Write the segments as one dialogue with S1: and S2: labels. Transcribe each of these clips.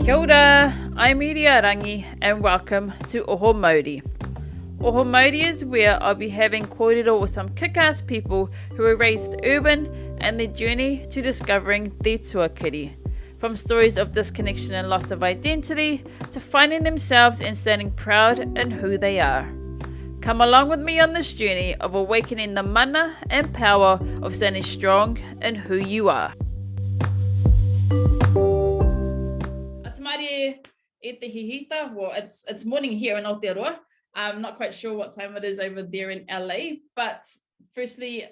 S1: Kia ora, I'm Amelia Rangi and welcome to Oho Mauri. Oho Mauri is where I'll be having kōrero with some kick-ass people who are raised urban and their journey to discovering their tuakiri. From stories of disconnection and loss of identity to finding themselves and standing proud in who they are. Come along with me on this journey of awakening the mana and power of standing strong in who you are. Atamari e te hihita. Well, it's morning here in Aotearoa. I'm not quite sure what time it is over there in LA, but firstly,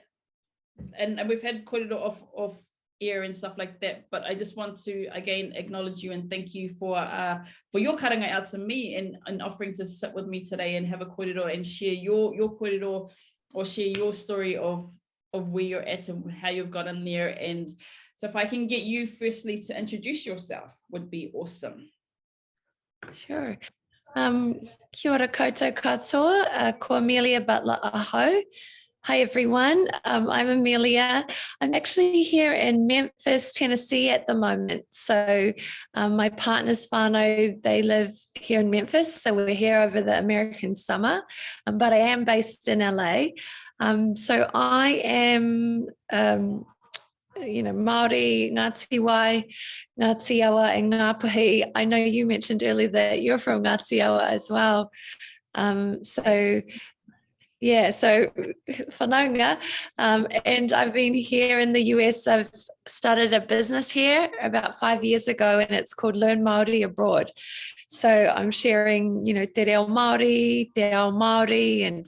S1: and we've had kōrero off air and stuff like that, but I just want to again acknowledge you and thank you for your karanga out to me and offering to sit with me today and have a kōrero and share your kōrero or share your story of where you're at and how you've gotten there. And so if I can get you firstly to introduce yourself would be awesome.
S2: Sure. Kia ora koutou katoa, ko Amelia Butler aho. Hi everyone, I'm Amelia. I'm actually here in Memphis, Tennessee at the moment. So my partner's whānau, they live here in Memphis. So we're here over the American summer, but I am based in LA. So I am, Māori, Ngāti Wai, Ngāti Awa, and Ngāpuhi. I know you mentioned earlier that you're from Ngāti Awa as well. So whanaunga, and I've been here in the US. I've started a business here about 5 years ago, and it's called Learn Māori Abroad. So I'm sharing, te reo Māori, te ao Māori, and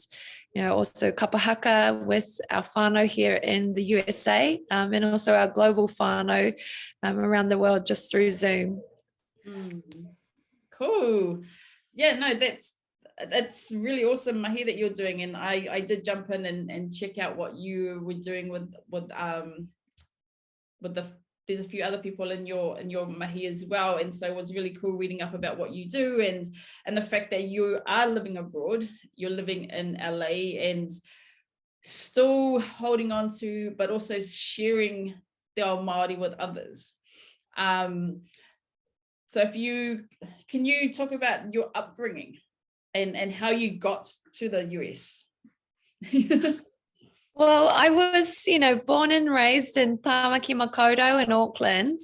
S2: also Kapa Haka with our whānau here in the USA, and also our global whānau around the world just through Zoom.
S1: Cool. Yeah, no, that's really awesome, mahi, that you're doing, and I did jump in and check out what you were doing with there's a few other people in your mahi as well, and so it was really cool reading up about what you do and the fact that you are living abroad, you're living in LA and still holding on to, but also sharing te ao Māori with others. So can you talk about your upbringing and how you got to the US?
S2: Well, I was, born and raised in Tāmaki Makaurau in Auckland.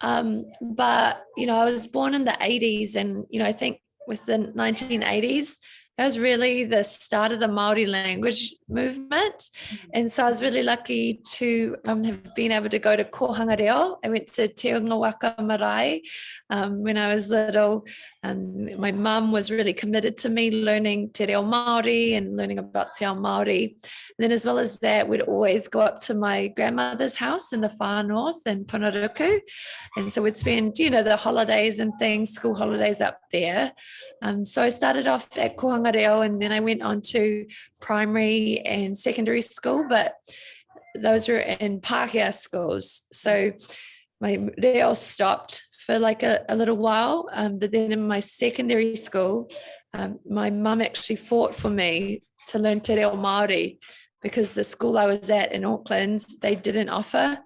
S2: But, I was born in the 80s and, I think with the 1980s, that was really the start of the Māori language movement. And so I was really lucky to have been able to go to kōrero. I went to Te Unga Waka Marae when I was little. My mum was really committed to me learning te reo Māori and learning about te ao Māori. And then as well as that, we'd always go up to my grandmother's house in the far north in Punaruku. And so we'd spend, the holidays and things, school holidays up there. So I started off at kōrero and then I went on to primary and secondary school, but those were in Pākehā schools. So my reo stopped for like a little while. But then in my secondary school, my mum actually fought for me to learn te reo Māori because the school I was at in Auckland, they didn't offer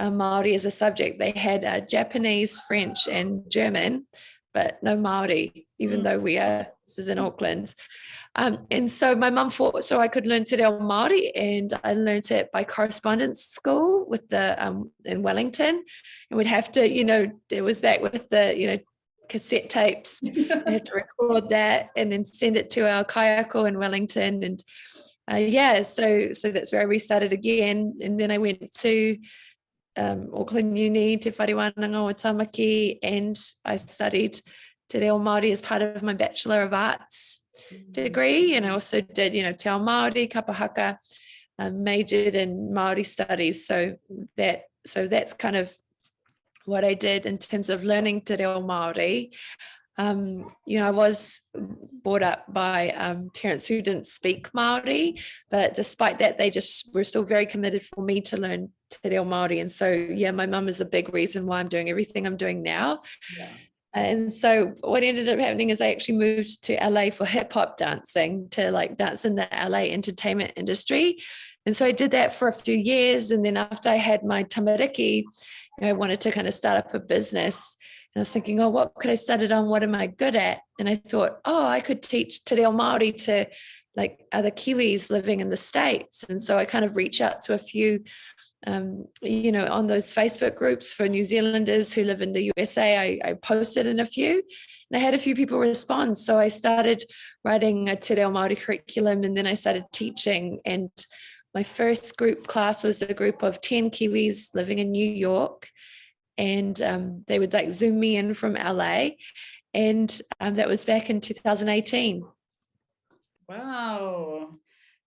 S2: Māori as a subject. They had Japanese, French, and German, but no Māori, even though this is in Auckland. And so my mum fought so I could learn te reo Māori, and I learned it by correspondence school with in Wellington. And we'd have to, it was back with the, cassette tapes. I had to record that and then send it to our kaiako in Wellington. And so that's where I restarted again. And then I went to Auckland Uni, Te Whare-Wānanga o Tāmaki, and I studied te reo Māori as part of my Bachelor of Arts degree. And I also did, te ao Māori, Kapa Haka, majored in Māori studies. So that's kind of what I did in terms of learning te reo Māori. I was brought up by parents who didn't speak Māori, but despite that, they just were still very committed for me to learn te reo Māori. And so, my mum is a big reason why I'm doing everything I'm doing now. Yeah. And so what ended up happening is I actually moved to LA for hip hop dancing, to dance in the LA entertainment industry. And so I did that for a few years. And then after I had my tamariki, I wanted to kind of start up a business. I was thinking, oh, what could I study on? What am I good at? And I thought, oh, I could teach Te Reo Māori to like other Kiwis living in the States. And so I kind of reached out to a few, on those Facebook groups for New Zealanders who live in the USA. I posted in a few, and I had a few people respond. So I started writing a Te Reo Māori curriculum, and then I started teaching. And my first group class was a group of 10 Kiwis living in New York. And they would like Zoom me in from LA. And that was back in 2018.
S1: Wow,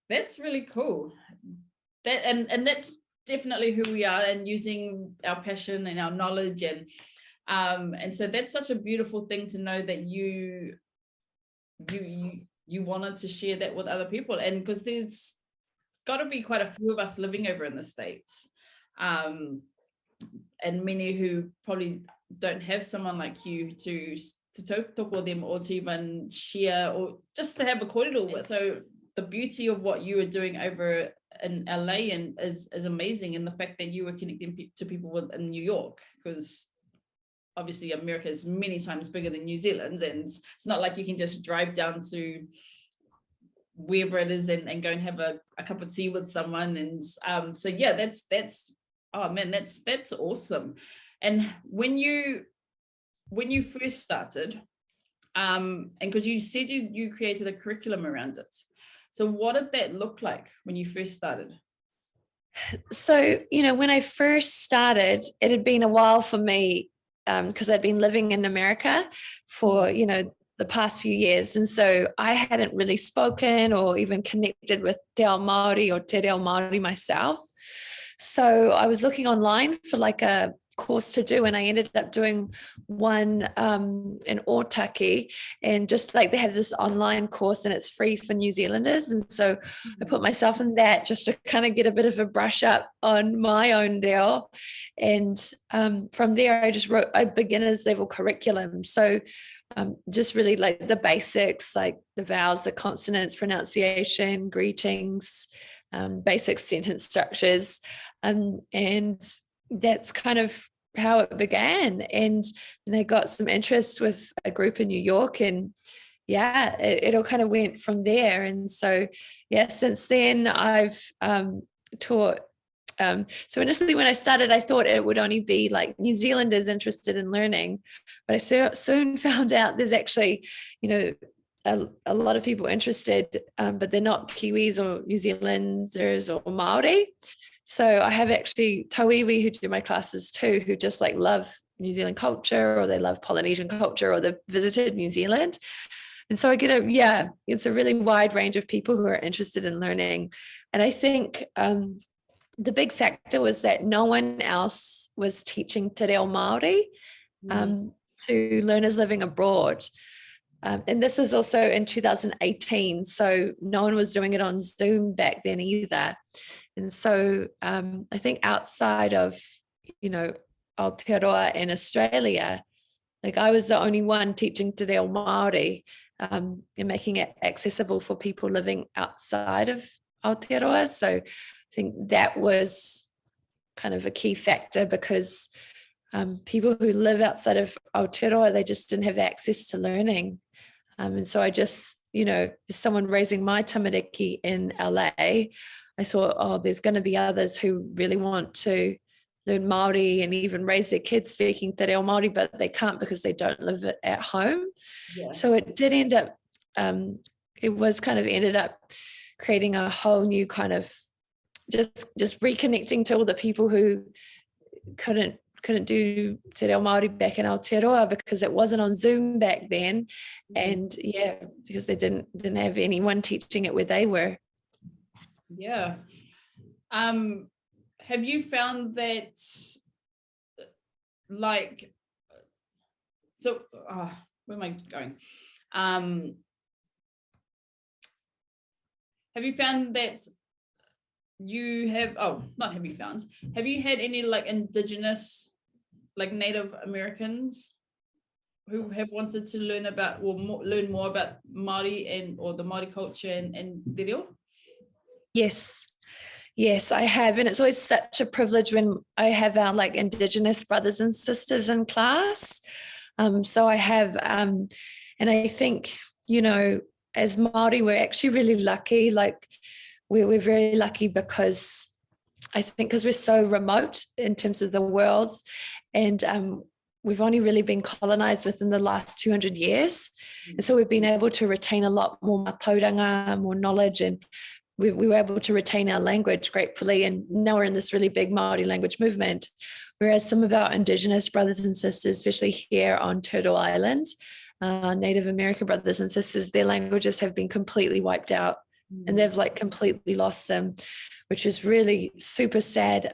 S1: that's really cool. That and that's definitely who we are, and using our passion and our knowledge, and so that's such a beautiful thing to know that you wanted to share that with other people. And because there's got to be quite a few of us living over in the States, and many who probably don't have someone like you to talk with them, or to even share, or just to have a kōrero with. So the beauty of what you were doing over in LA and is amazing, and the fact that you were connecting to people in New York, because obviously America is many times bigger than New Zealand, and it's not like you can just drive down to wherever it is and go and have a cup of tea with someone. And so yeah, that's oh man, that's awesome. And when you first started, and because you said you created a curriculum around it, so what did that look like when you first started?
S2: So, when I first started, it had been a while for me, because I'd been living in America for, the past few years. And so I hadn't really spoken or even connected with Te Ao Māori or Te Reo Māori myself. So I was looking online for like a course to do, and I ended up doing one in Otaki, and just like they have this online course and it's free for New Zealanders. And so I put myself in that just to kind of get a bit of a brush up on my own reo. And from there I just wrote a beginner's level curriculum. So just really like the basics, like the vowels, the consonants, pronunciation, greetings, basic sentence structures. And that's kind of how it began. And I got some interest with a group in New York, and yeah, it all kind of went from there. And so, yeah, since then I've taught. So initially when I started, I thought it would only be like New Zealanders interested in learning, but I soon found out there's actually, a lot of people interested, but they're not Kiwis or New Zealanders or Maori. So I have actually tauiwi who do my classes too, who just like love New Zealand culture, or they love Polynesian culture, or they've visited New Zealand. And so I get it's a really wide range of people who are interested in learning. And I think the big factor was that no one else was teaching Te Reo Māori to learners living abroad. And this was also in 2018. So no one was doing it on Zoom back then either. And so I think outside of, Aotearoa and Australia, like I was the only one teaching Te Reo Māori and making it accessible for people living outside of Aotearoa. So I think that was kind of a key factor, because people who live outside of Aotearoa, they just didn't have access to learning. And so I just, as someone raising my tamariki in LA, I thought, there's going to be others who really want to learn Māori and even raise their kids speaking Te Reo Māori, but they can't because they don't live at home. Yeah. So it did end up, ended up creating a whole new kind of just reconnecting to all the people who couldn't do Te Reo Māori back in Aotearoa because it wasn't on Zoom back then. And because they didn't have anyone teaching it where they were.
S1: Yeah. Have you found that where am I going? Have you found that have you had any like Indigenous, like Native Americans who have wanted to learn about or learn more about Māori or the Māori culture and Te Reo?
S2: Yes, I have. And it's always such a privilege when I have our like Indigenous brothers and sisters in class. So I have, and I think, you know, as Māori, we're actually really lucky. Like we're very lucky because I think because we're so remote in terms of the worlds, and we've only really been colonized within the last 200 years. And so we've been able to retain a lot more mātauranga, more knowledge, and we were able to retain our language gratefully. And now we're in this really big Māori language movement. Whereas some of our Indigenous brothers and sisters, especially here on Turtle Island, Native American brothers and sisters, their languages have been completely wiped out, and they've like completely lost them, which is really super sad.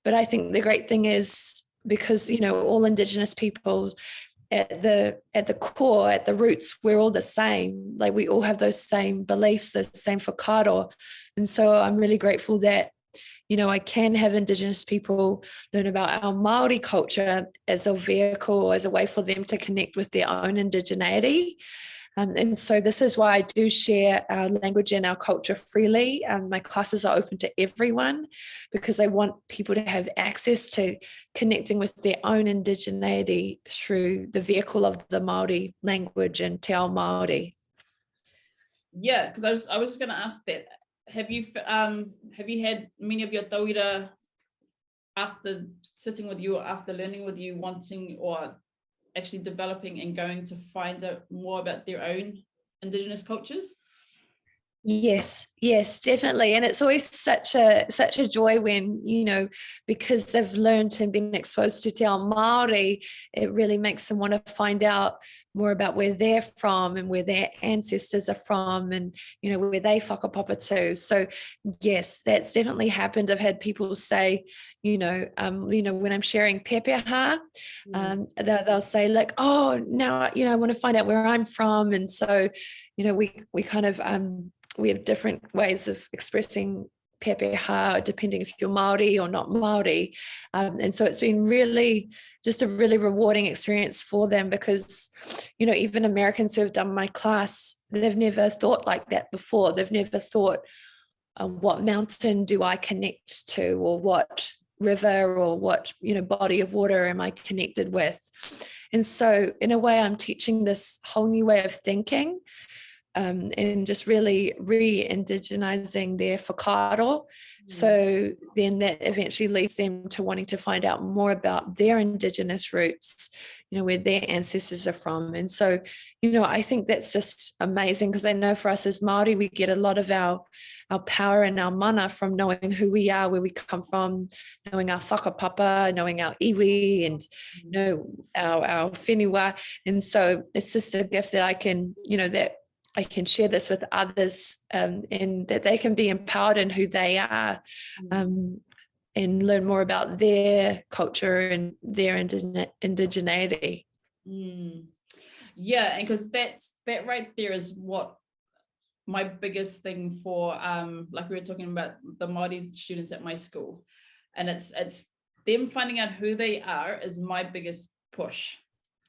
S2: But I think the great thing is, because, you know, all Indigenous people at the core, at the roots, we're all the same. Like we all have those same beliefs, the same whakaaro. And so I'm really grateful that, you know, I can have Indigenous people learn about our Maori culture as a vehicle, as a way for them to connect with their own indigeneity. And so this is why I do share our language and our culture freely. My classes are open to everyone because I want people to have access to connecting with their own indigeneity through the vehicle of the Māori language and Te Ao Māori.
S1: Yeah, because I was just going to ask that. Have you had many of your tauira after sitting with you or after learning with you wanting or actually developing and going to find out more about their own Indigenous cultures?
S2: Yes, definitely. And it's always such a joy when, you know, because they've learned and been exposed to Te Ao Māori, it really makes them want to find out more about where they're from and where their ancestors are from, and, you know, where they whakapapa to. So yes, that's definitely happened. I've had people say, you know, when I'm sharing pepeha, they'll say like, oh, now, you know, I want to find out where I'm from. And so, you know, we kind of, we have different ways of expressing pepeha, depending if you're Māori or not Māori. And so it's been really just a really rewarding experience for them because, you know, even Americans who have done my class, they've never thought like that before. They've never thought, what mountain do I connect to, or what river or what, you know, body of water am I connected with? And so in a way, I'm teaching this whole new way of thinking. And just really re-indigenizing their whakaaro. So then that eventually leads them to wanting to find out more about their Indigenous roots, you know, where their ancestors are from. And so, you know, I think that's just amazing because I know for us as Māori, we get a lot of our power and our mana from knowing who we are, where we come from, knowing our whakapapa, knowing our iwi, and, you know, our whenua. And so it's just a gift that I can, you know, that I can share this with others, and that they can be empowered in who they are, and learn more about their culture and their indigeneity.
S1: Yeah, and because that right there is what my biggest thing for, like we were talking about the Māori students at my school, and it's them finding out who they are is my biggest push.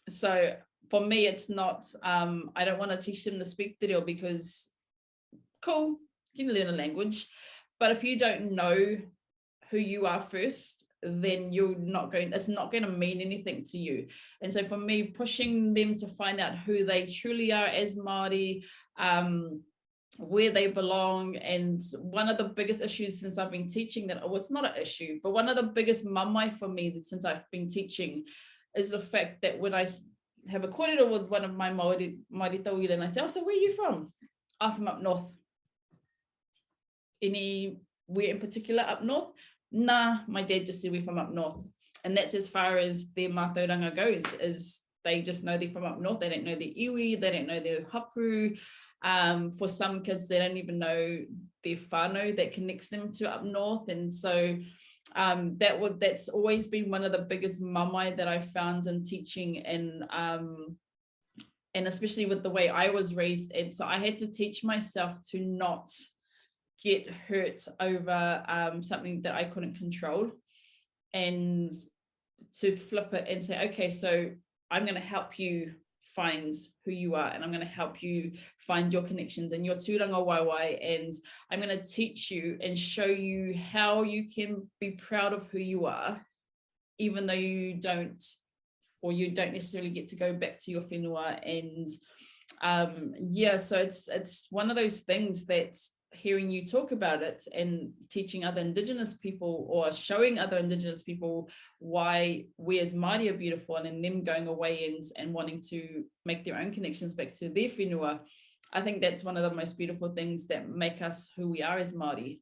S1: So for me, it's not, I don't want to teach them to speak te reo because, cool, you can learn a language. But if you don't know who you are first, then it's not going to mean anything to you. And so for me, pushing them to find out who they truly are as Māori, where they belong. And one of the biggest issues since I've been teaching that, it's not an issue, but one of the biggest mamai for me since I've been teaching is the fact that when I have a kōrero with one of my Māori tauira, and I say, oh, so where are you from? I'm from up north. Anywhere in particular up north? Nah, my dad just said we're from up north. And that's as far as their mātauranga goes, is they just know they're from up north. They don't know their iwi, they don't know their hapu. For some kids, they don't even know their whānau that connects them to up north. And so that's always been one of the biggest mamai that I found in teaching, and especially with the way I was raised. And so I had to teach myself to not get hurt over something that I couldn't control, and to flip it and say, okay, so I'm going to help you find who you are, and I'm going to help you find your connections and your tūranga waiwai, and I'm going to teach you and show you how you can be proud of who you are, even though you don't or you don't necessarily get to go back to your whenua. And so it's one of those things that hearing you talk about it and teaching other Indigenous people or showing other Indigenous people why we as Māori are beautiful, and then them going away and wanting to make their own connections back to their whenua. I think that's one of the most beautiful things that make us who we are as Māori.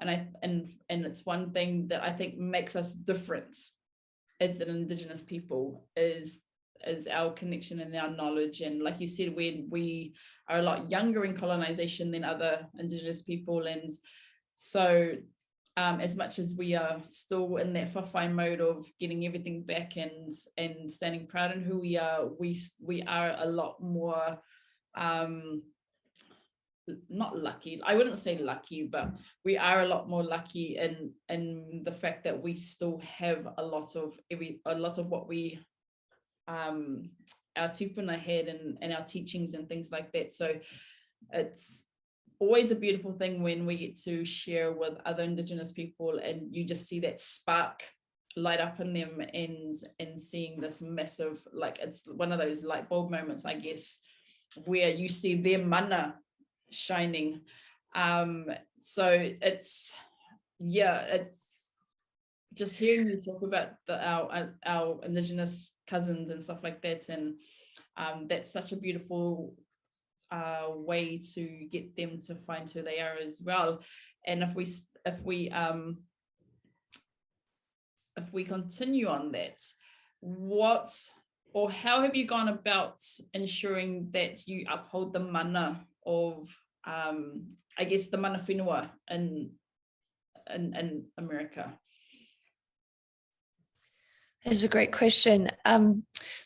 S1: And it's one thing that I think makes us different as an Indigenous people is our connection and our knowledge. And like you said, we are a lot younger in colonization than other Indigenous people. And so as much as we are still in that whawhai mode of getting everything back and standing proud in who we are a lot more not lucky, I wouldn't say lucky, but we are a lot more lucky in the fact that we still have a lot of what we our tupuna had and our teachings and things like that. So it's always a beautiful thing when we get to share with other Indigenous people and you just see that spark light up in them and seeing this massive, like it's one of those light bulb moments, I guess, where you see their mana shining. So it's just hearing you talk about our Indigenous cousins and stuff like that, and that's such a beautiful way to get them to find who they are as well. And if we continue on that, how have you gone about ensuring that you uphold the mana of I guess the mana whenua in America?
S2: That's a great question.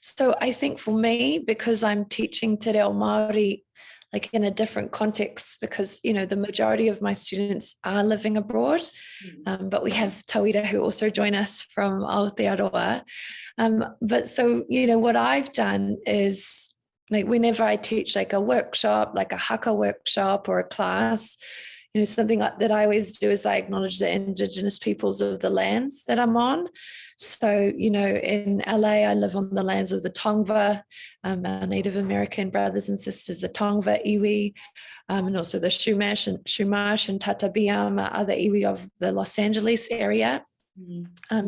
S2: So I think for me, because I'm teaching te reo Māori like in a different context, because the majority of my students are living abroad, but we have tauira who also join us from Aotearoa. But so what I've done is, like, whenever I teach like a workshop, like a haka workshop or a class, something that I always do is I acknowledge the Indigenous peoples of the lands that I'm on. So, in LA, I live on the lands of the Tongva, our Native American brothers and sisters, the Tongva iwi, and also the Chumash and Tatabiam, other iwi of the Los Angeles area.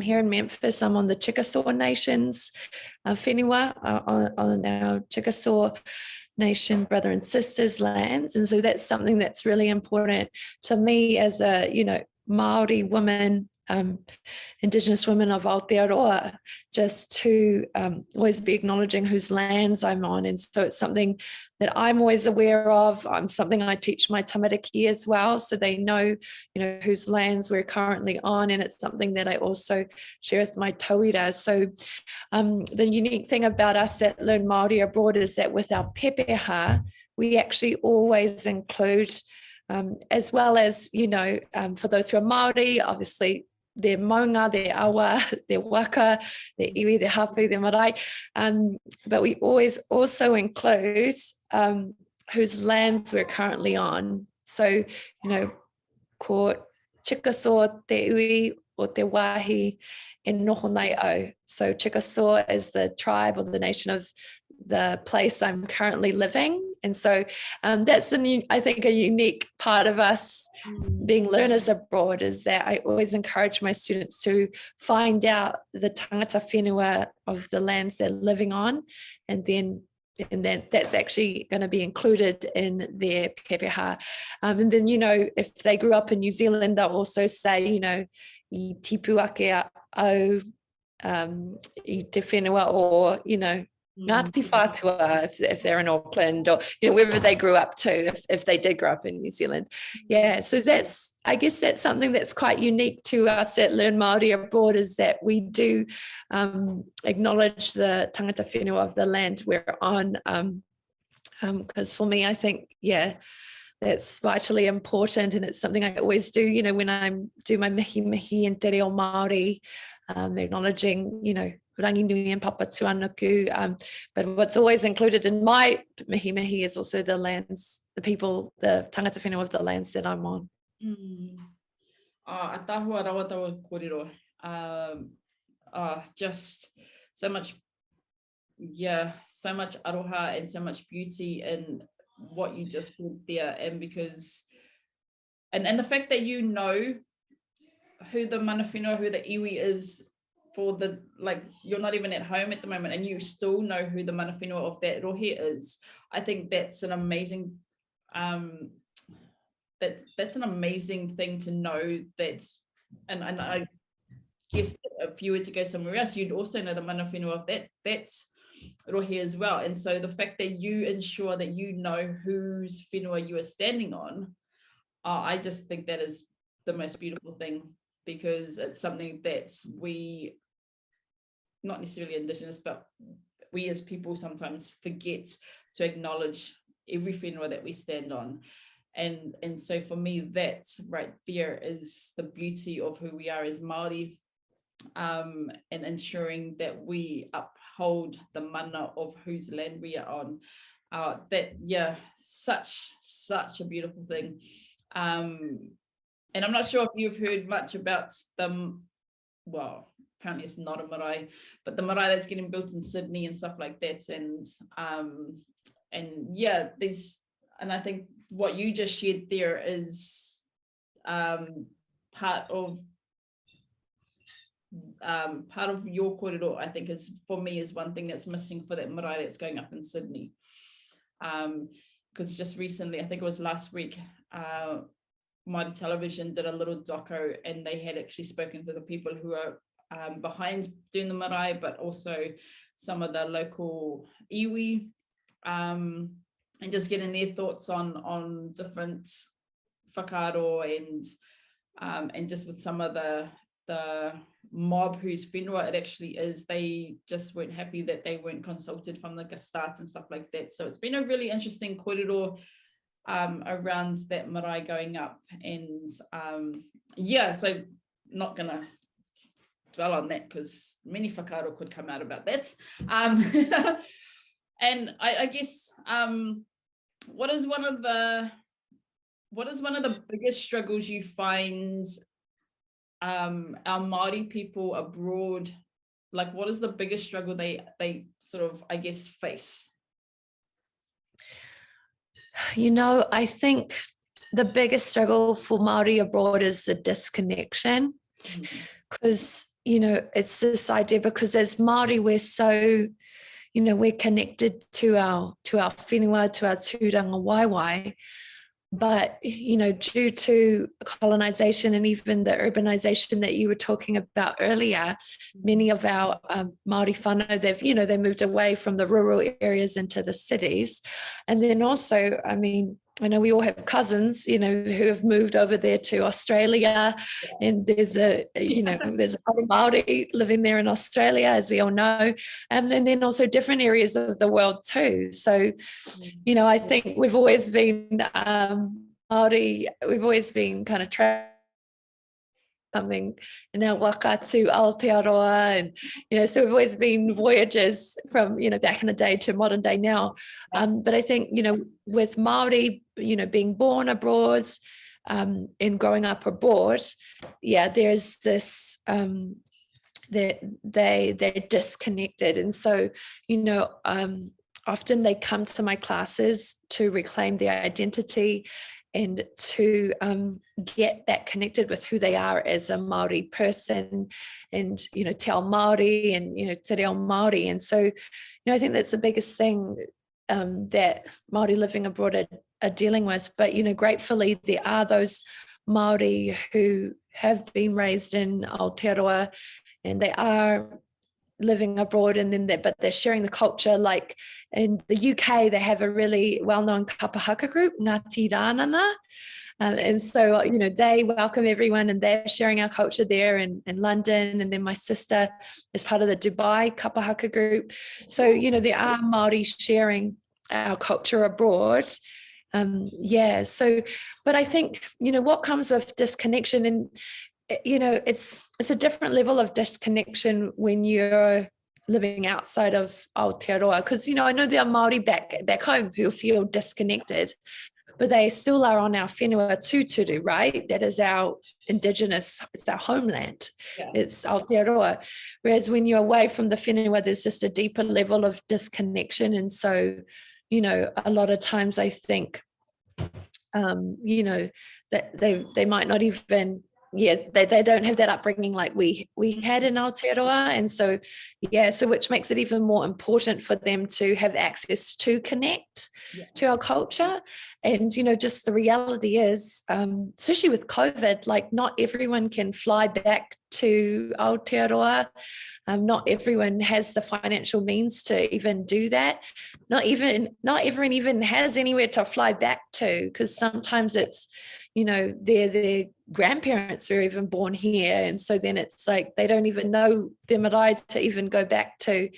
S2: Here in Memphis, I'm on the Chickasaw Nations whenua, on our Chickasaw Nation brother and sisters lands. And so that's something that's really important to me as a, Māori woman, Indigenous women of Aotearoa, just to always be acknowledging whose lands I'm on. And so it's something that I'm always aware of. Something I teach my tamariki as well, so they know, whose lands we're currently on. And it's something that I also share with my tauira. So the unique thing about us at Learn Māori Abroad is that with our pepeha, we actually always include, as well as, for those who are Māori, obviously, their maunga, their awa, their waka, their iwi, their hapu, their marae. But we always also include whose lands we're currently on. So, ko Chickasaw te iwi o te wāhi e noho nei au. So Chickasaw is the tribe or the nation of the place I'm currently living. And so that's, I think, a unique part of us being learners abroad, is that I always encourage my students to find out the tangata whenua of the lands they're living on, and then that's actually going to be included in their pepeha. And then, if they grew up in New Zealand, they'll also say, I tipu ake au I te whenua, or, Ngāti Whātua if they're in Auckland, or wherever they grew up to, if they did grow up in New Zealand. Yeah, so I guess that's something that's quite unique to us at Learn Māori Abroad, is that we do acknowledge the tangata whenua of the land we're on, because for me, I think, that's vitally important, and it's something I always do, when I do my mihi and te reo Māori, acknowledging, rangi nui and papa tuanuku. But what's always included in my mihi is also the lands, the people, the tangata whenua of the lands that I'm on.
S1: A tahua rawa taua kōrero. Just so much yeah, so much aroha and so much beauty in what you just said there, and because and the fact that you know who the mana whenua, who the iwi is, for the, like, you're not even at home at the moment and you still know who the mana whenua of that rohe is. I think that's an amazing that's an amazing thing to know. That's, and I guess if you were to go somewhere else, you'd also know the mana whenua of that's rohe as well. And so the fact that you ensure that you know whose whenua you are standing on, I just think that is the most beautiful thing, because it's something that we, not necessarily Indigenous, but we as people sometimes forget to acknowledge every whenua that we stand on. And so for me, that right there is the beauty of who we are as Māori, and ensuring that we uphold the mana of whose land we are on. That, yeah, such a beautiful thing. And I'm not sure if you've heard much about the, well, apparently it's not a marae, but the marae that's getting built in Sydney and stuff like that. And yeah, these, and I think what you just shared there is part of your kōrero, I think, is, for me, is one thing that's missing for that marae that's going up in Sydney. Because just recently, I think it was last week, Māori Television did a little doco, and they had actually spoken to the people who are behind doing the marae, but also some of the local iwi, and just getting their thoughts on different whakaaro, and just with some of the mob whose whenua it actually is, they just weren't happy that they weren't consulted from the start and stuff like that. So it's been a really interesting kōrero around that marae going up. And yeah, so not gonna dwell on that because many whakaaro could come out about that. And I guess what is one of the biggest struggles you find our Māori people abroad, like what is the biggest struggle they sort of, I guess, face?
S2: You know, I think the biggest struggle for Māori abroad is the disconnection, because, you know, it's this idea, because as Māori, we're so, you know, we're connected to our whenua, to our tūranga waiwai. But, you know, due to colonization and even the urbanization that you were talking about earlier, many of our Māori whānau, they moved away from the rural areas into the cities. And then also, I mean, I know we all have cousins, you know, who have moved over there to Australia, and there's a other Māori living there in Australia, as we all know, and then also different areas of the world too. So, you know, I think we've always been Māori, we've always been kind of coming in our waka to Aotearoa, and, you know, so we've always been voyagers from, you know, back in the day to modern day now. But I think, you know, with Māori, you know, being born abroad and growing up abroad, yeah, there's this they're disconnected. And so, you know, often they come to my classes to reclaim their identity and to get back connected with who they are as a Māori person, and, you know, te ao Māori, and, you know, te reo Māori. And so, you know, I think that's the biggest thing that Māori living abroad are dealing with. But, you know, gratefully, there are those Māori who have been raised in Aotearoa, and they are living abroad, and then but they're sharing the culture. Like in the UK, they have a really well-known Kapa Haka group, Ngāti Rānana. And so, you know, they welcome everyone, and they're sharing our culture there in London. And then my sister is part of the Dubai Kapa Haka group. So, you know, there are Māori sharing our culture abroad. So, but I think, you know, what comes with disconnection, and, you know, it's a different level of disconnection when you're living outside of Aotearoa, because, you know, I know there are Māori back home who feel disconnected but they still are on our whenua tūturu, right? That is our Indigenous, it's our homeland.
S1: Yeah.
S2: It's Aotearoa. Whereas when you're away from the whenua, there's just a deeper level of disconnection. And so, you know, a lot of times I think, you know, that they might not even, they don't have that upbringing like we had in Aotearoa. And so, so which makes it even more important for them to have access to connect to our culture. And, you know, just the reality is, especially with COVID, like not everyone can fly back to Aotearoa. Not everyone has the financial means to even do that. Not everyone even has anywhere to fly back to, because sometimes it's, you know, their grandparents were even born here. And so then it's like, they don't even know their marae to even go back to.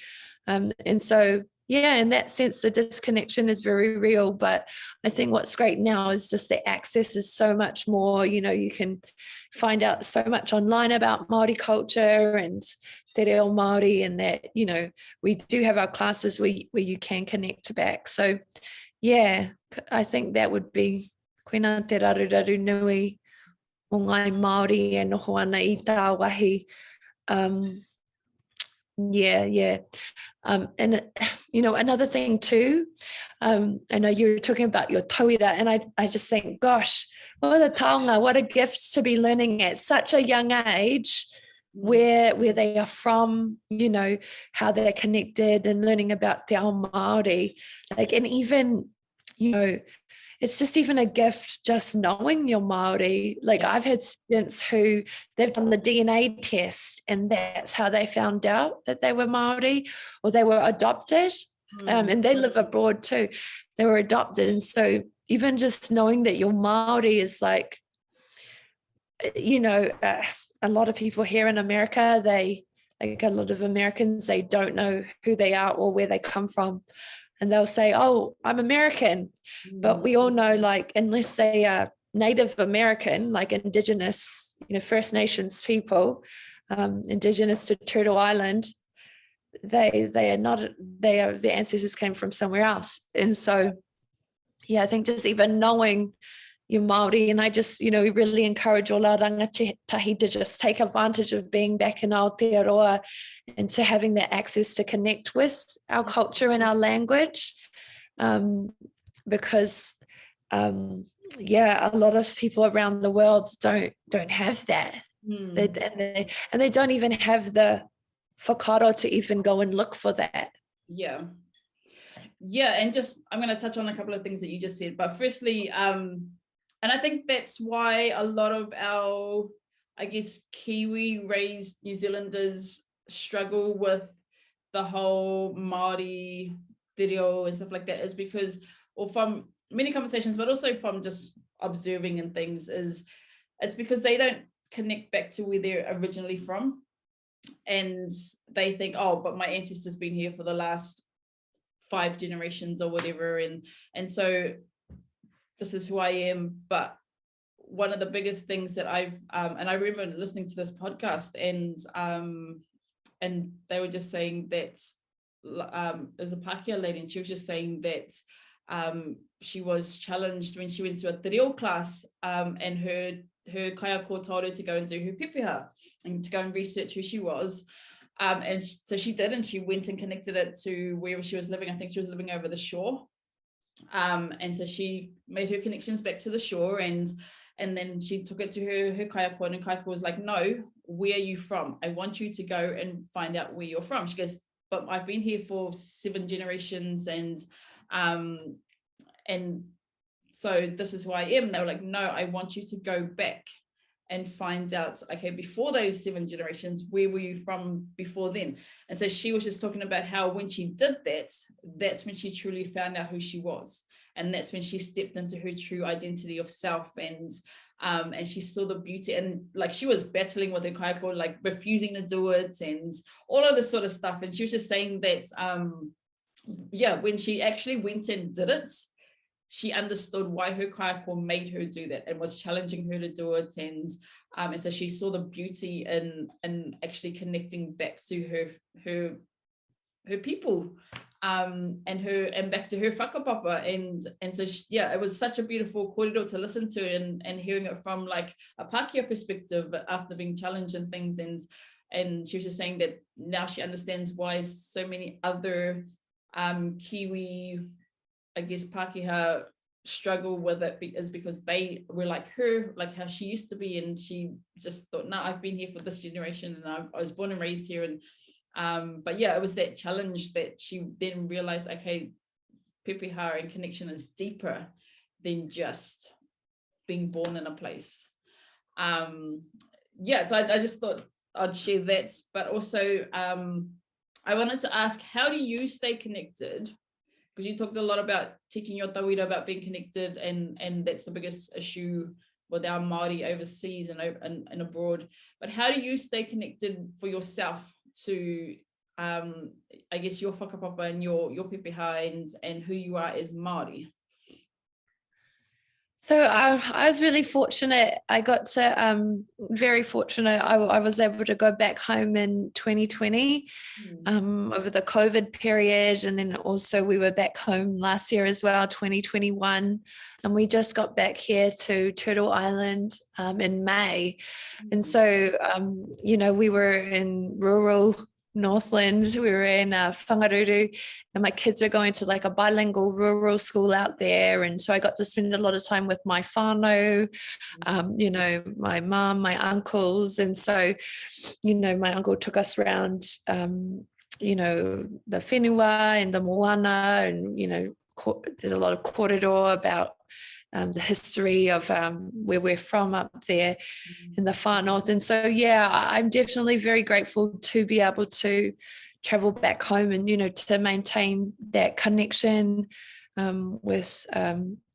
S2: And so, in that sense, the disconnection is very real. But I think what's great now is just the access is so much more, you know, you can find out so much online about Māori culture and te reo Māori, and that, you know, we do have our classes where you can connect back. So, I think that would be koina te raruraru nui o ngai Māori e noho ana I tā wahi. And, you know, another thing too, I know you were talking about your tauira, and I just think, gosh, what a taonga, what a gift to be learning at such a young age where they are from, you know, how they're connected, and learning about te ao Māori. Like, and even, you know, it's just even a gift just knowing you're Māori. Like I've had students who they've done the DNA test and that's how they found out that they were Māori, or they were adopted. And they live abroad too. They were adopted. And so even just knowing that you're Māori is like, you know, a lot of people here in America, a lot of Americans, they don't know who they are or where they come from. And they'll say, oh, I'm American. But we all know, like, unless they are Native American, like Indigenous, you know, First Nations people, Indigenous to Turtle Island, they are not, their ancestors came from somewhere else. And so, I think just even knowing you're Māori, and I just, you know, we really encourage all our rangatahi to just take advantage of being back in Aotearoa and to having that access to connect with our culture and our language, because a lot of people around the world don't have that. And they don't even have the whakaaro to even go and look for that.
S1: And just I'm going to touch on a couple of things that you just said, but firstly, and I think that's why a lot of our, I guess, Kiwi raised New Zealanders struggle with the whole Māori te reo and stuff like that, is because, or from many conversations, but also from just observing and things, is it's because they don't connect back to where they're originally from. And they think, oh, but my ancestors been here for the last 5 generations or whatever. And so this is who I am. But one of the biggest things that I've, and I remember listening to this podcast, and they were just saying that there's a Pākehā lady, and she was just saying that she was challenged when she went to a te reo class, and her kaiako told her to go and do her pepeha and to go and research who she was. And so she did, and she went and connected it to wherever she was living. I think she was living over the shore. And so she made her connections back to the shore, and then she took it to her kaiako, and her kaiako was like, no, where are you from? I want you to go and find out where you're from. She goes, but I've been here for 7 generations, and so this is who I am. They were like, no, I want you to go back and find out, okay, before those 7 generations, where were you from before then? And so she was just talking about how when she did that, that's when she truly found out who she was. And that's when she stepped into her true identity of self, and she saw the beauty, and like she was battling with her kaiako, like refusing to do it and all of this sort of stuff. And she was just saying that, when she actually went and did it, she understood why her kaiako made her do that and was challenging her to do it. And so she saw the beauty in actually connecting back to her people. and back to her whakapapa, and so yeah, it was such a beautiful kōrero to listen to, and hearing it from like a Pākehā perspective after being challenged and things, and she was just saying that now she understands why so many other Kiwi, I guess Pākehā, struggle with it is because they were like her, like how she used to be, and she just thought, no, I've been here for this generation, and I was born and raised here, and but yeah, it was that challenge that she then realized, okay, pepeha and connection is deeper than just being born in a place. Yeah, so I just thought I'd share that, but also I wanted to ask, how do you stay connected? Because you talked a lot about teaching your tauira about being connected, and that's the biggest issue with our Māori overseas and abroad. But how do you stay connected for yourself to, I guess, your whakapapa and your pepeha and who you are as Māori?
S2: So I was really fortunate. I got to, very fortunate. I was able to go back home in 2020 over the COVID period. And then also we were back home last year as well, 2021. And we just got back here to Turtle Island in May. And so, you know, we were in rural Northland, we were in Whangaruru, and my kids were going to like a bilingual rural school out there, and so I got to spend a lot of time with my whānau, you know, my mum, my uncles, and so, you know, my uncle took us around, you know, the whenua and the moana, and, you know, did a lot of kōrero about the history of where we're from up there in the far north. And so, yeah, I'm definitely very grateful to be able to travel back home and, you know, to maintain that connection with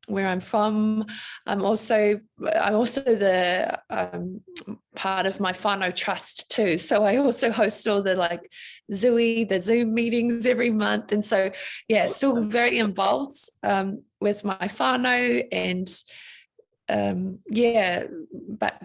S2: where I'm from. I'm also the part of my whānau trust too. So I also host all the like the Zoom meetings every month. And so, yeah, still very involved with my whānau, and yeah,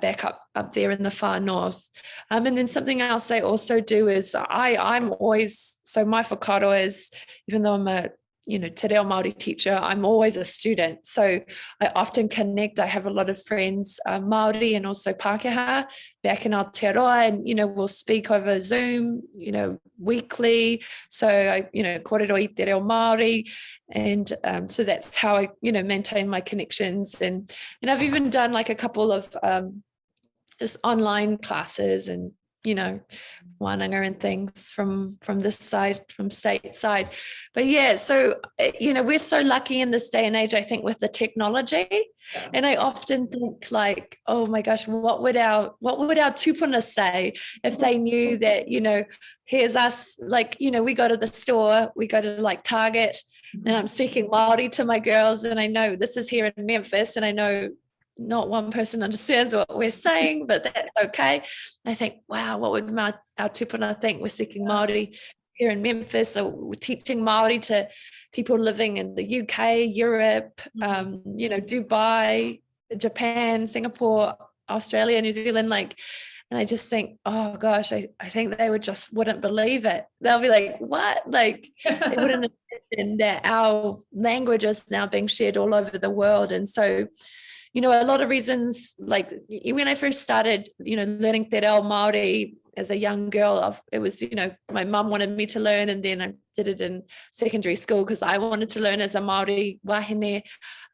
S2: back up there in the far north. And then something else I also do is I'm always, so my whakaaro is, even though I'm a, you know, te reo Māori teacher, I'm always a student. So I often connect. I have a lot of friends, Māori and also Pākehā back in Aotearoa, and, you know, we'll speak over Zoom, you know, weekly. So I, you know, kōrero I te reo Māori. And so that's how I, you know, maintain my connections. And I've even done like a couple of just online classes and, you know, wānanga and things from this side, from stateside. But yeah, so, you know, we're so lucky in this day and age, I think, with the technology. Yeah. And I often think like, oh my gosh, what would our tupuna say if they knew that, you know, here's us, like, you know, we go to the store, we go to like Target, and I'm speaking Māori to my girls, and I know this is here in Memphis, and I know not one person understands what we're saying, but that's okay. I think, wow, what would our tupuna think? We're speaking Māori here in Memphis, so we're teaching Māori to people living in the UK, Europe, you know, Dubai, Japan, Singapore, Australia, New Zealand, like, and I just think, oh gosh, I think they wouldn't believe it. They'll be like, what? Like, they wouldn't imagine that our language is now being shared all over the world. And so, you know, a lot of reasons, like when I first started, you know, learning te reo Māori as a young girl, it was, you know, my mum wanted me to learn, and then I did it in secondary school because I wanted to learn as a Māori wahine.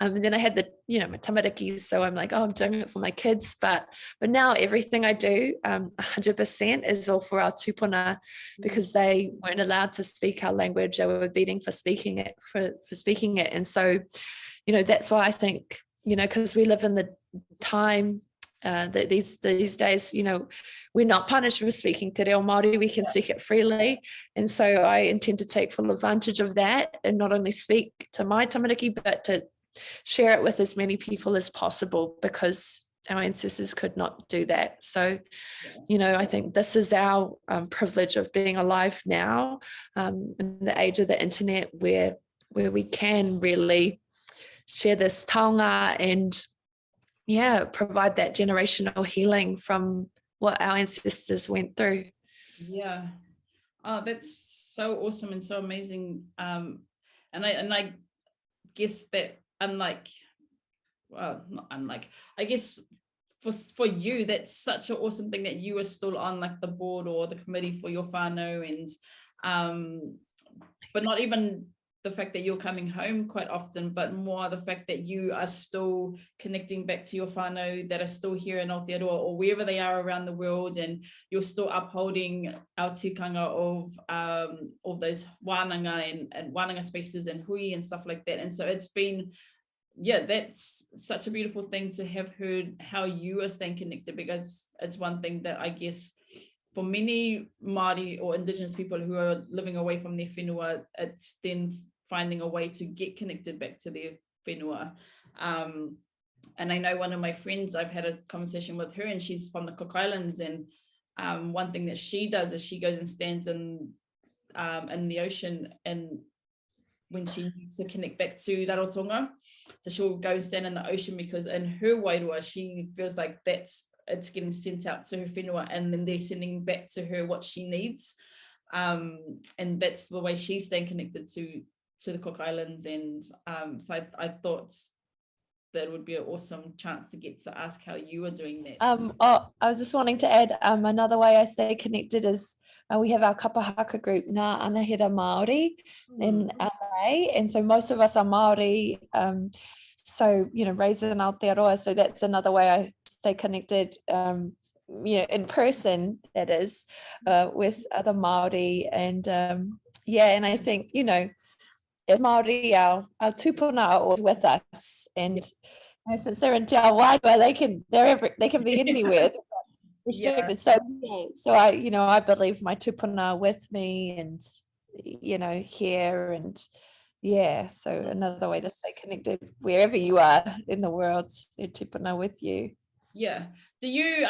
S2: And then I had the, you know, my tamariki, so I'm like, oh, I'm doing it for my kids. But now everything I do, 100% is all for our tupuna, because they weren't allowed to speak our language. They were beating for speaking it, for speaking it. And so, you know, that's why I think, you know, because we live in the time that these days, you know, we're not punished for speaking te reo Māori, we can speak it freely. And so I intend to take full advantage of that and not only speak to my tamariki, but to share it with as many people as possible, because our ancestors could not do that. So, you know, I think this is our privilege of being alive now in the age of the internet, where we can really share this taonga and, yeah, provide that generational healing from what our ancestors went through.
S1: Yeah, Oh, that's so awesome and so amazing. And I guess that unlike, well, not unlike, I guess for you, that's such an awesome thing that you are still on like the board or the committee for your whānau, and but not even the fact that you're coming home quite often, but more the fact that you are still connecting back to your whānau that are still here in Aotearoa or wherever they are around the world, and you're still upholding our tikanga of those wānanga and wānanga spaces and hui and stuff like that. And so it's been, yeah, that's such a beautiful thing to have heard how you are staying connected, because it's one thing that I guess for many Māori or Indigenous people who are living away from their whenua, it's then finding a way to get connected back to their whenua. And I know one of my friends, I've had a conversation with her, and she's from the Cook Islands, and one thing that she does is she goes and stands in the ocean, and when she needs to connect back to Rarotonga, so she'll go stand in the ocean, because in her wairua she feels like it's getting sent out to her whenua, and then they're sending back to her what she needs, and that's the way she's staying connected to the Cook Islands. And so I thought that would be an awesome chance to get to ask how you are doing that.
S2: I was just wanting to add another way I stay connected is we have our Kapa Haka group, Ngā Anahera Māori in LA, and so most of us are Māori, so raised in Aotearoa, so that's another way I stay connected, in person, that is, with other Māori. And and I think as Māori, our tupuna are always with us, and since they're in Te Awatua, they can be anywhere. Restricted. So I believe my tupuna are with me, and here, and so another way to stay connected wherever you are in the world, your tupuna with you.
S1: Do you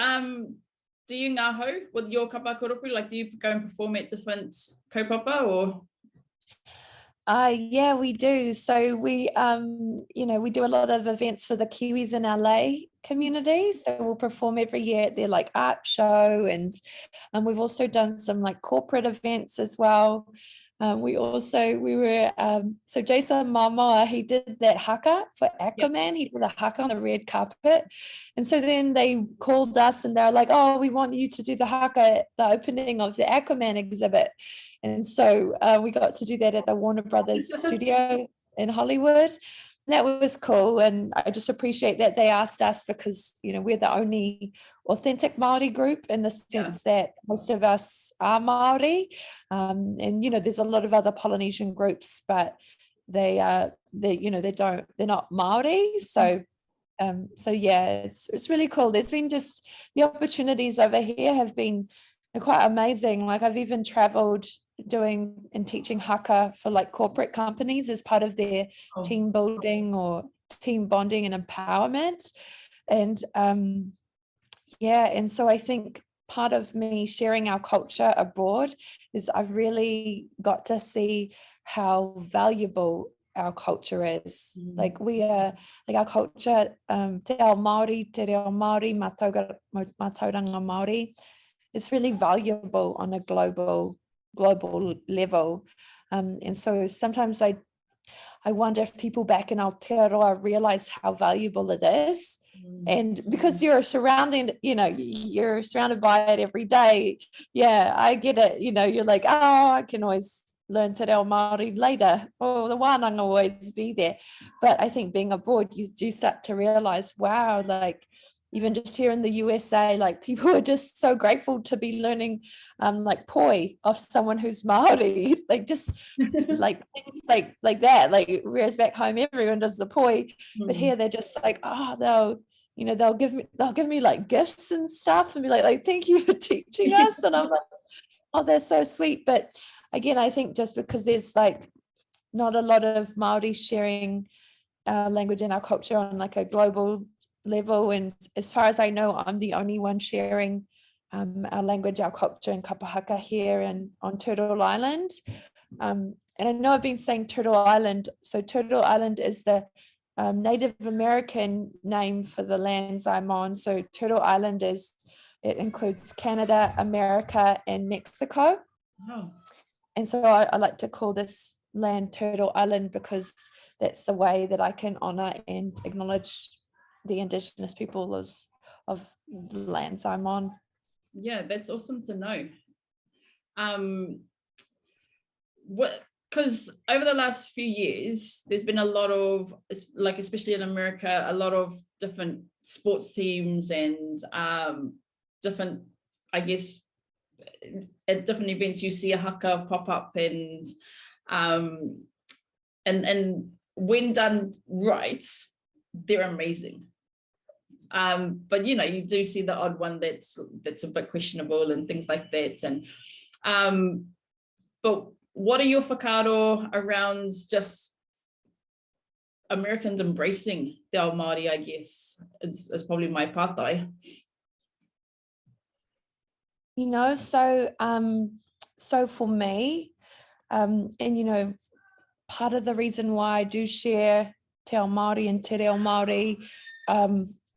S1: ngaho with your kapa kōrero? Like, do you go and perform at different kaupapa or?
S2: Yeah, we do. So we we do a lot of events for the Kiwis in LA community. So we'll perform every year at their like art show, and we've also done some like corporate events as well. So Jason Mamoa, he did that haka for Aquaman. He did a haka on the red carpet, and so then they called us and they're like, "Oh, we want you to do the haka at the opening of the Aquaman exhibit." And so we got to do that at the Warner Brothers studios in Hollywood. And that was cool. And I just appreciate that they asked us, because, we're the only authentic Māori group in the sense that most of us are Māori. And, there's a lot of other Polynesian groups, but they're not Māori. So it's really cool. There's been just the opportunities over here have been quite amazing. Like, I've even traveled doing and teaching haka for like corporate companies as part of their team building or team bonding and empowerment. And and so I think part of me sharing our culture abroad is I've really got to see how valuable our culture is. Like, we are, like, our culture, te ao Māori, te reo Māori, mātauranga Māori, it's really valuable on a global level. And so sometimes I wonder if people back in Aotearoa realize how valuable it is. And because you're surrounded by it every day. Yeah, I get it. You're like, oh, I can always learn te reo Māori later, or the wānanga will always be there. But I think being abroad, you do start to realize, wow, like, even just here in the USA, like, people are just so grateful to be learning like poi of someone who's Māori, like, just like things like that. Like, whereas back home everyone does the poi, but here they're just like, oh, they'll give me like gifts and stuff and be like thank you for teaching us. And I'm like, oh, they're so sweet. But again, I think just because there's like not a lot of Māori sharing our language and our culture on like a global level, and as far as I know, I'm the only one sharing our language, our culture, and Kapa Haka here and on Turtle Island. And I know I've been saying Turtle Island. So Turtle Island is the Native American name for the lands I'm on. So Turtle Island includes Canada, America, and Mexico.
S1: Oh,
S2: And so I like to call this land Turtle Island, because that's the way that I can honor and acknowledge the Indigenous people of the lands I'm on.
S1: yeah, that's awesome to know. What, because over the last few years, there's been a lot of, like, especially in America, a lot of different sports teams and different, I guess, at different events, you see a haka pop up, and when done right, they're amazing. But you know, you do see the odd one that's a bit questionable and things like that. And but what are your whakaaro around just Americans embracing Te Ao Māori, I guess, is probably my pātai.
S2: You know, so for me, and you know, part of the reason why I do share Te Ao Māori and Te Reo Māori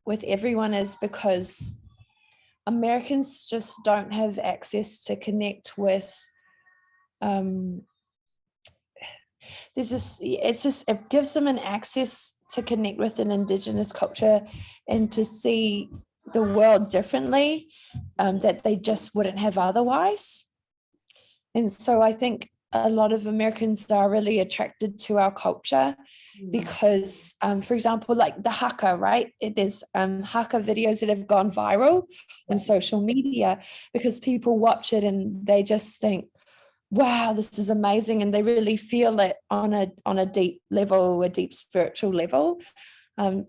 S2: with everyone is because Americans just don't have access to connect with it gives them an access to connect with an Indigenous culture and to see the world differently that they just wouldn't have otherwise. And so I think a lot of Americans are really attracted to our culture because, for example, like the haka, right? There's haka videos that have gone viral on social media because people watch it and they just think, wow, this is amazing. And they really feel it on a deep level, a deep spiritual level.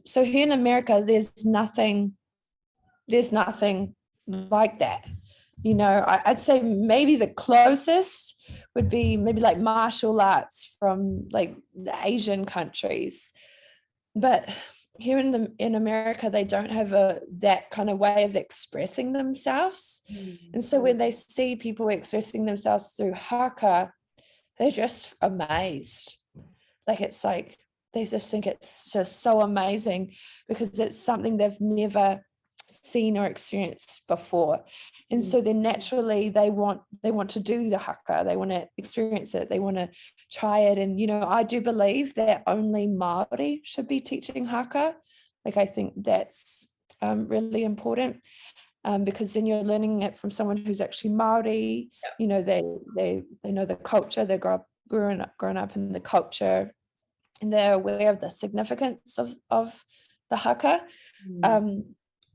S2: So here in America, there's nothing like that. You know, I'd say maybe the closest would be maybe like martial arts from like the Asian countries. But here in America, they don't have that kind of way of expressing themselves. And so when they see people expressing themselves through haka, they're just amazed. Like, it's like, they just think it's just so amazing because it's something they've never seen or experienced before. And so then naturally they want to do the haka, they want to experience it, they want to try it. And you know, I do believe that only Maori should be teaching haka. Like, I think that's really important because then you're learning it from someone who's actually Maori. You know, they know the culture, they grown up in the culture, and they're aware of the significance of the haka.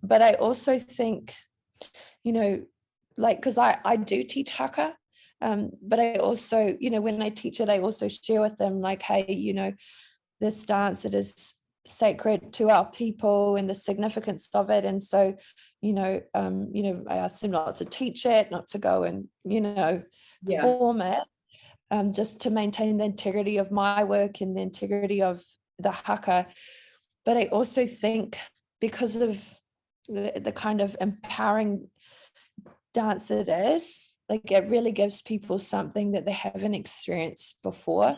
S2: But I also think, you know, like, because I do teach haka, but I also, you know, when I teach it, I also share with them like, hey, you know, this dance, it is sacred to our people and the significance of it. And so, you know, I ask them not to teach it, not to go and, you know, perform it, just to maintain the integrity of my work and the integrity of the haka. But I also think because of the kind of empowering dance it is, like, it really gives people something that they haven't experienced before,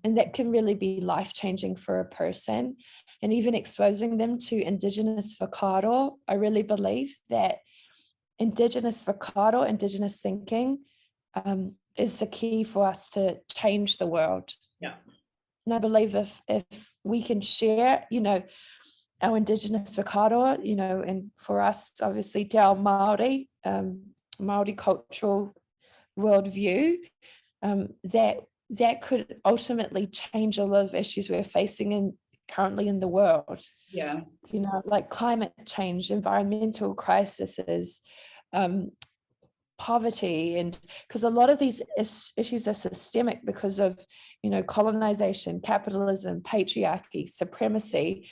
S2: and that can really be life-changing for a person. And even exposing them to Indigenous whakaaro, I really believe that Indigenous whakaaro, Indigenous thinking is the key for us to change the world. And I believe if we can share, you know, our Indigenous whakaaro, you know, and for us, obviously, Te Ao Māori, Māori cultural worldview, that could ultimately change a lot of issues we're facing currently in the world. You know, like climate change, environmental crises, poverty, and because a lot of these issues are systemic because of, you know, colonization, capitalism, patriarchy, supremacy,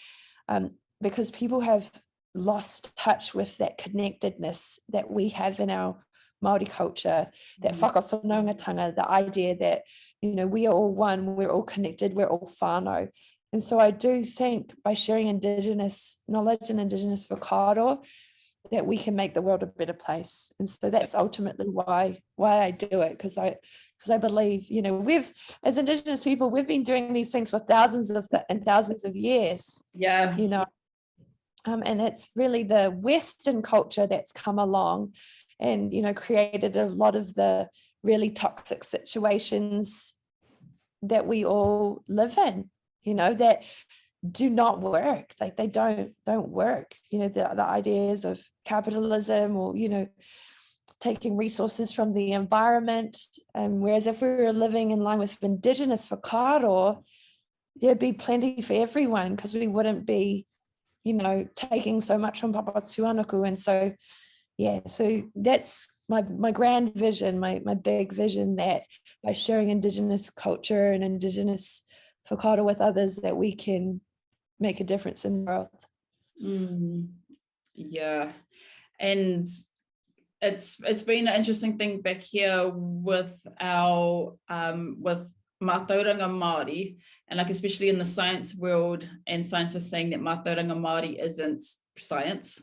S2: because people have lost touch with that connectedness that we have in our Māori culture, that whakawhanaungatanga, the idea that, you know, we are all one, we're all connected, we're all whānau. And so I do think by sharing Indigenous knowledge and Indigenous whakaaro, that we can make the world a better place. And so that's ultimately why I do it, because I believe, you know, as Indigenous people, we've been doing these things for thousands of years. You know, and it's really the Western culture that's come along and, you know, created a lot of the really toxic situations that we all live in, you know, that do not work. Like they don't work, you know, the ideas of capitalism, or, you know, taking resources from the environment. Whereas if we were living in line with Indigenous whakaaro, there'd be plenty for everyone, because we wouldn't be, you know, taking so much from Papatūānuku. And so, yeah, so that's my grand vision, my big vision, that by sharing Indigenous culture and Indigenous whakaaro with others, that we can make a difference in the world.
S1: Yeah, and it's been an interesting thing back here with our with mātauranga Māori, and like especially in the science world, and scientists saying that mātauranga Māori isn't science.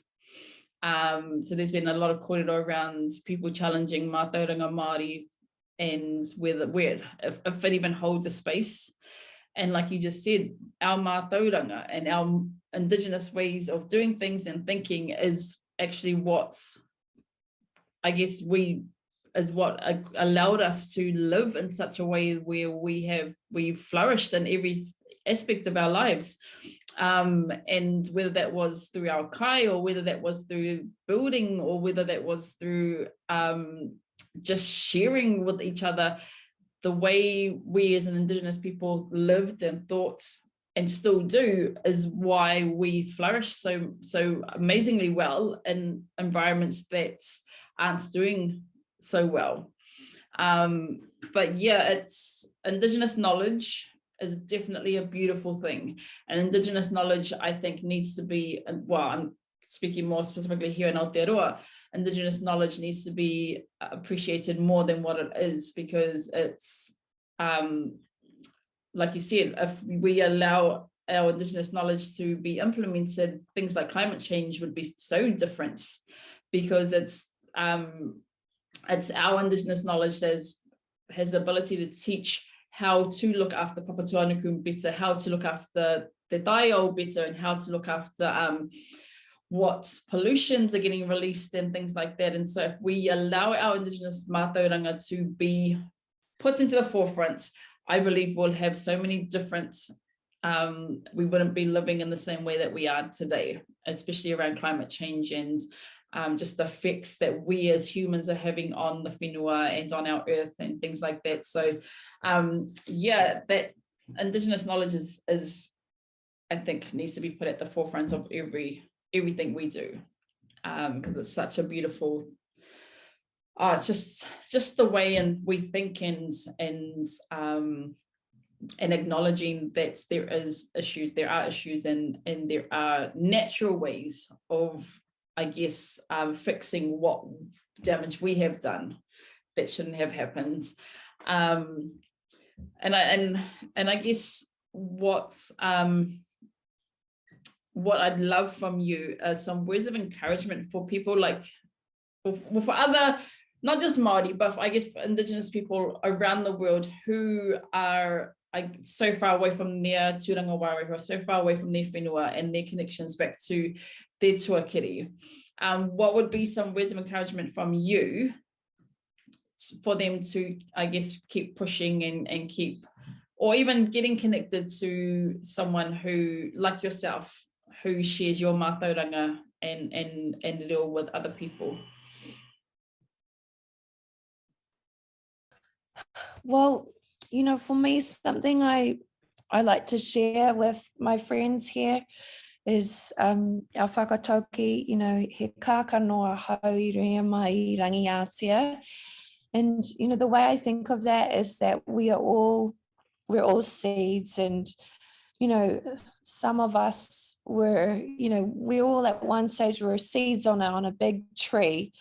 S1: So there's been a lot of kōrero around people challenging mātauranga Māori, and where if it even holds a space. And like you just said, our mātauranga and our Indigenous ways of doing things and thinking is actually what, I guess, what allowed us to live in such a way where we flourished in every aspect of our lives. And whether that was through our kai, or whether that was through building, or whether that was through just sharing with each other, the way we as an Indigenous people lived and thought and still do is why we flourish so amazingly well in environments that aren't doing so well. But yeah, it's Indigenous knowledge is definitely a beautiful thing, and Indigenous knowledge, I think, needs to be, well, I'm speaking more specifically here in Aotearoa, Indigenous knowledge needs to be appreciated more than what it is, because it's like you said, if we allow our Indigenous knowledge to be implemented, things like climate change would be so different, because it's our Indigenous knowledge that has the ability to teach how to look after Papatūānuku better, how to look after the taio better, and how to look after what pollutions are getting released and things like that. And so if we allow our Indigenous mātauranga to be put into the forefront, I believe we'll have so many different, we wouldn't be living in the same way that we are today, especially around climate change and just the effects that we as humans are having on the whenua and on our earth and things like that. So yeah, that Indigenous knowledge is I think needs to be put at the forefront of everything we do, because it's such a beautiful, it's just the way and we think, and acknowledging that there are issues and there are natural ways of, I guess, fixing what damage we have done that shouldn't have happened. And I guess what I'd love from you are some words of encouragement for people, like for other, not just Māori, but I guess for Indigenous people around the world who are so far away from their tūranga wāre, who are so far away from their whenua and their connections back to their tuakiri. What would be some words of encouragement from you for them to, I guess, keep pushing and keep, or even getting connected to someone who, like yourself, who shares your mātauranga and deal with other people?
S2: Well, you know, for me, something I like to share with my friends here is our whakatauki, you know, he kākanoa hau I rea mai rangi ātia. And, you know, the way I think of that is that we're all seeds, and, you know, some of us were, you know, we all at one stage were seeds on a big tree.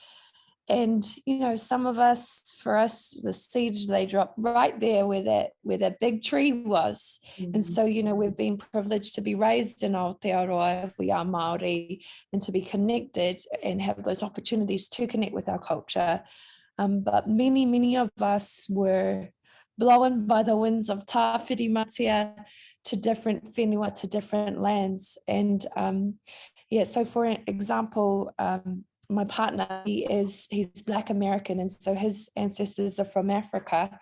S2: And, you know, some of us, for us, the seeds, they drop right there where that big tree was. Mm-hmm. And so, you know, we've been privileged to be raised in Aotearoa if we are Māori, and to be connected and have those opportunities to connect with our culture. But many of us were blown by the winds of tāwhirimatia to different whenua, to different lands. And yeah, so for example, my partner, he's Black American, and so his ancestors are from Africa,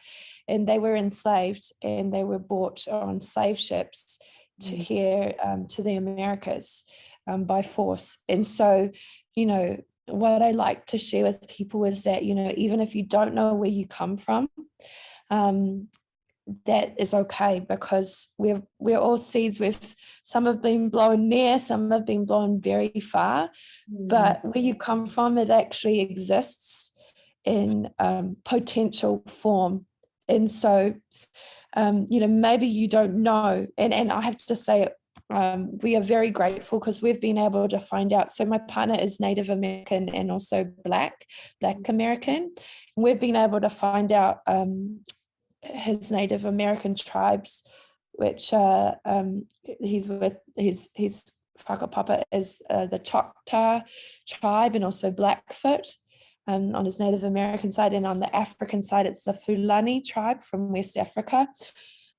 S2: and they were enslaved and they were brought on slave ships to here to the Americas by force. And so, you know, what I like to share with people is that, you know, even if you don't know where you come from, that is okay, because we're all seeds. Some have been blown near, some have been blown very far, but where you come from, it actually exists in potential form. And so, you know, maybe you don't know, and I have to say, we are very grateful because we've been able to find out. So my partner is Native American and also Black American. And we've been able to find out his Native American tribes, which he's with his whakapapa is the Choctaw tribe and also Blackfoot on his Native American side, and on the African side it's the Fulani tribe from West Africa.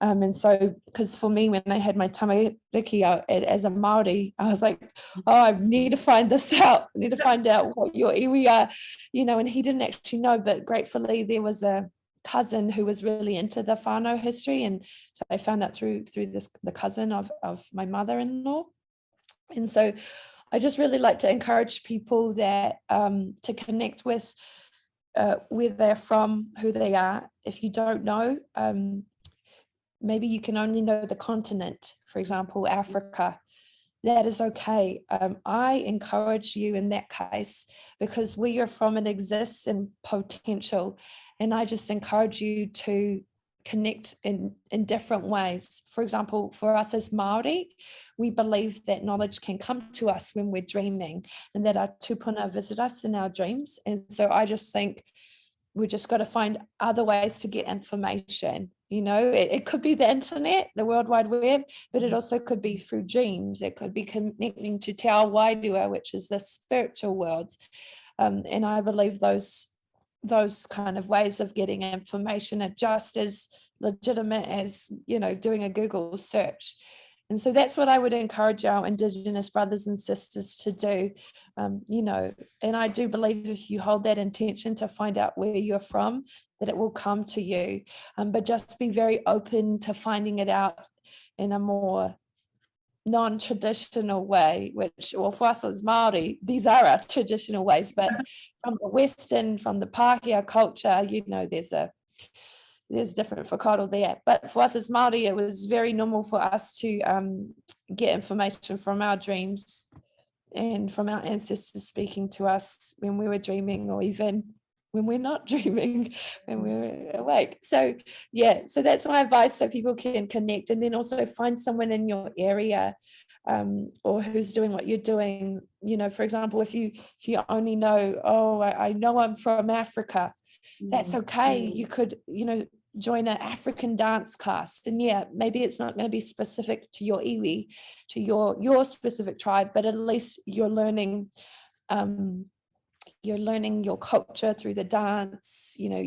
S2: And so, because for me, when I had my tamariki as a Maori, I was like, oh, I need to find this out. I need to find out what your iwi are, you know, and he didn't actually know, but gratefully there was a cousin who was really into the whānau history, and so I found out through the cousin of my mother-in-law. And so I just really like to encourage people that to connect with where they're from, who they are. If you don't know, maybe you can only know the continent, for example, Africa. That is okay. I encourage you in that case, because where you're from, it exists in potential. And I just encourage you to connect in different ways. For example, for us as Māori, we believe that knowledge can come to us when we're dreaming, and that our tupuna visit us in our dreams. And so I just think we just got to find other ways to get information. You know, it could be the internet, the World Wide Web, but it also could be through dreams. It could be connecting to Te Ao Wairua, which is the spiritual world. And I believe those kind of ways of getting information are just as legitimate as, you know, doing a Google search. And so that's what I would encourage our Indigenous brothers and sisters to do, you know, and I do believe if you hold that intention to find out where you're from, that it will come to you, but just be very open to finding it out in a more non-traditional way, which, well, for us as Māori, these are our traditional ways, but from the Western, from the Pākehā culture, you know, there's different whakaaro there. But for us as Māori, it was very normal for us to get information from our dreams and from our ancestors speaking to us when we were dreaming, or even when we're not dreaming, when we're awake. So yeah, so that's my advice, so people can connect, and then also find someone in your area or who's doing what you're doing. You know, for example, if you only know, oh, I know I'm from Africa, that's okay. You could, you know, join an African dance class, and yeah, maybe it's not going to be specific to your iwi, to your specific tribe, but at least you're learning your culture through the dance, you know,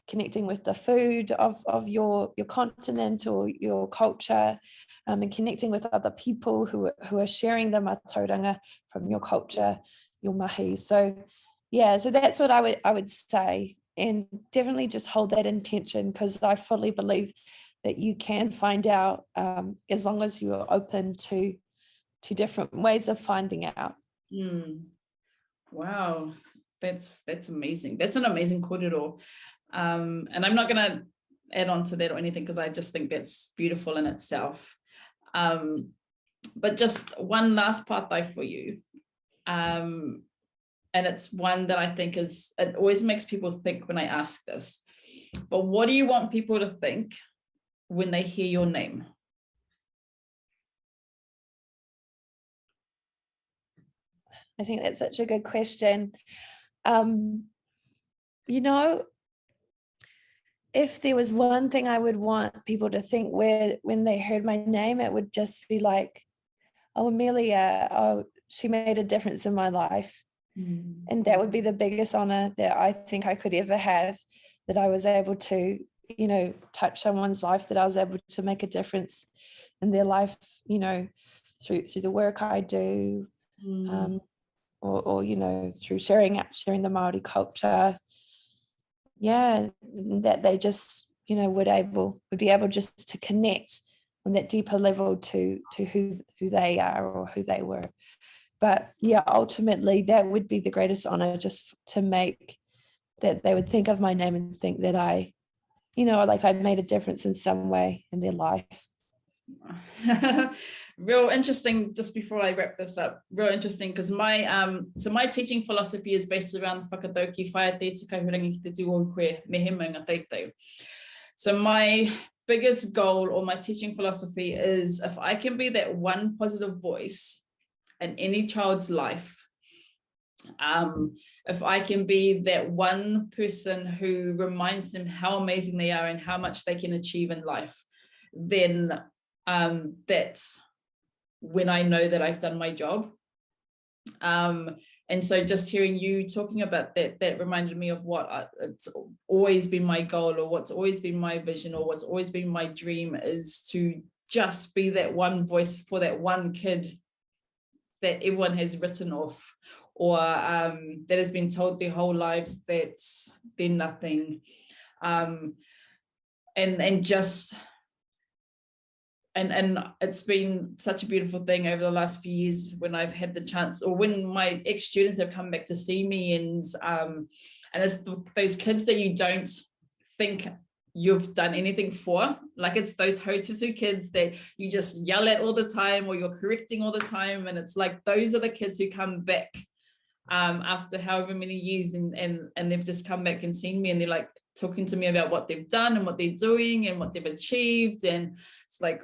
S2: connecting with the food of your continent or your culture, and connecting with other people who are sharing the mātauranga from your culture, your mahi. So yeah, so that's what I would say, and definitely just hold that intention, because I fully believe that you can find out, as long as you are open to different ways of finding out.
S1: Wow, that's amazing. That's an amazing kōrero. And I'm not going to add on to that or anything, because I just think that's beautiful in itself. But just one last pathway for you. And it's one that I think it always makes people think when I ask this. But what do you want people to think when they hear your name?
S2: I think that's such a good question. You know, if there was one thing I would want people to think when they heard my name, it would just be like, oh, Amelia, oh, she made a difference in my life. And that would be the biggest honor that I think I could ever have, that I was able to, you know, touch someone's life, that I was able to make a difference in their life, you know, through the work I do. or you know, through sharing the Maori culture, that they just, you know, would be able just to connect on that deeper level to who they are or who they were. But yeah, ultimately that would be the greatest honor, just to make that they would think of my name and think that I, you know, like I made a difference in some way in their life.
S1: Real interesting. Just before I wrap this up, real interesting, because my my teaching philosophy is based around the whakatauki whaia te kahurangi ki te tū o koe me he maunga teitei. So my biggest goal or my teaching philosophy is, if I can be that one positive voice in any child's life, if I can be that one person who reminds them how amazing they are and how much they can achieve in life, then that's when I know that I've done my job. And so just hearing you talking about that reminded me of what it's always been my goal, or what's always been my vision, or what's always been my dream, is to just be that one voice for that one kid that everyone has written off, or that has been told their whole lives that they're nothing. And it's been such a beautiful thing over the last few years when I've had the chance, or when my ex-students have come back to see me, and it's those kids that you don't think you've done anything for. Like, it's those hotusu kids that you just yell at all the time, or you're correcting all the time, and it's like those are the kids who come back after however many years, and they've just come back and seen me, and they're like talking to me about what they've done and what they're doing and what they've achieved. And it's like,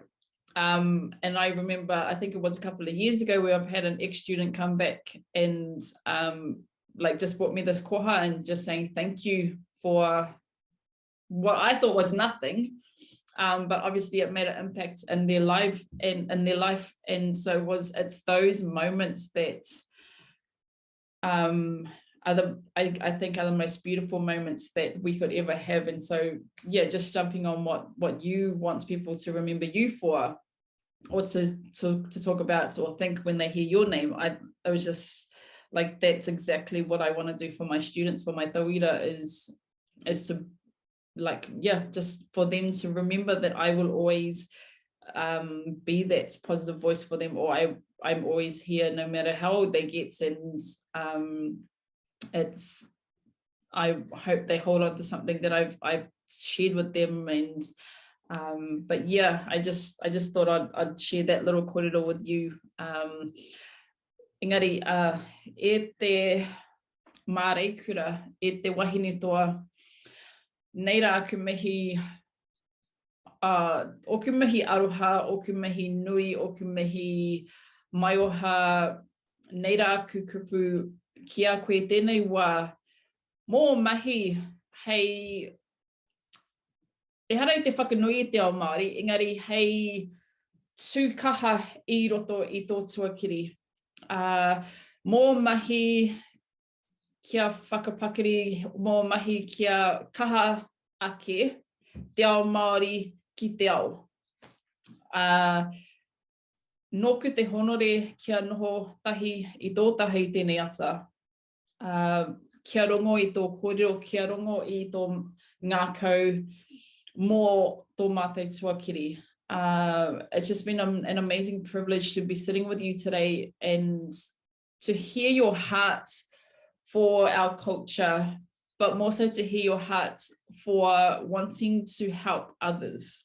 S1: and I remember, I think it was a couple of years ago, where I've had an ex-student come back and like just brought me this koha and just saying thank you for what I thought was nothing, but obviously it made an impact in their life and so it's those moments that I think are the most beautiful moments that we could ever have. And so yeah, just jumping on what you want people to remember you for, or to talk about or think when they hear your name, I was just like, that's exactly what I want to do for my students, for my tauira, is to, like, yeah, just for them to remember that I will always be that positive voice for them, or I'm always here no matter how old they get. And I hope they hold on to something that I've shared with them. And but yeah, I just thought I'd share that little kōrero with you. Engari, e te māreikura, e te wahine toa, nei rā ku mihi, o ku mihi aroha, o ku mihi nui, o ku mihi maioha, nei rā ku kupu ki a koe tēnei wā, mō mahi hei, e hara i te whakanui i te ao Māori, engari hei tūkaha i roto i tō tuakiri. Mō mahi kia whakapakiri, mō mahi kia kaha ake te ao Māori ki te ao. Nōku te honore kia noho tahi i tō tahi i tēnei ata. Kia rongo i tō kōrero, kia rongo i tō ngākau, mō tō mātou tuakiri. It's just been an amazing privilege to be sitting with you today and to hear your heart for our culture, but more so to hear your heart for wanting to help others.